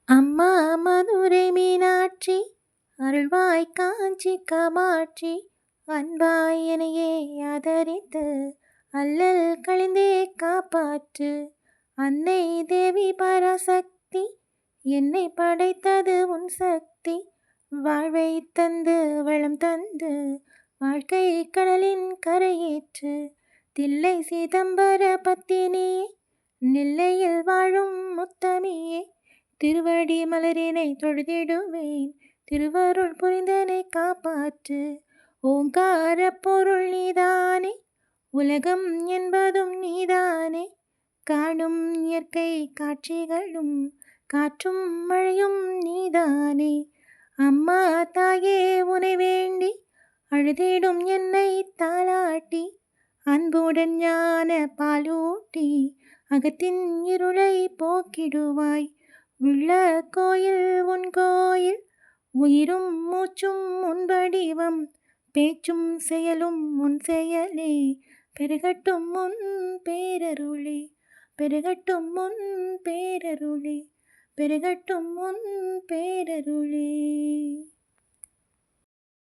அம்மா மதுரை மீனாட்சி, அருள்வாய் காஞ்சி காமாட்சி, அன்பாய் எனையே ஆதரித்து அல்லல் களைந்தே காப்பாற்று. அன்னை தேவி பராசக்தி, என்னை படைத்தது உன் சக்தி. வாழ்வை தந்து வளம் தந்து வாழ்க்கை கடலின் கரையேற்று. தில்லை சிதம்பர பத்தினியே, நெல்லையில் வாழும் முத்தமியே, திருவடி மலரினை தொழுதிடுவேன், திருவருள் புரிந்தனை காப்பாற்று. ஓங்கார பொருள் நீதானே, உலகம் என்பதும் நீதானே, காணும் இயற்கை காட்சிகளும் காற்றும் மழையும் நீதானே. அம்மா தாயே உனை வேண்டி அழுதிடும் என்னை தாளாட்டி, அன்புடன் ஞான பாலூட்டி அகத்தின் இருளை போக்கிடுவாய். உள்ள கோயில் உன் கோயில், உயிரும் மூச்சும் உன் வடிவம், பேச்சும் செயலும் உன் செயலே, பெருகட்டும் உன் பேரருளே, பெருகட்டும் உன் பேரருளே, பெருகட்டும் உன் பேரருளே.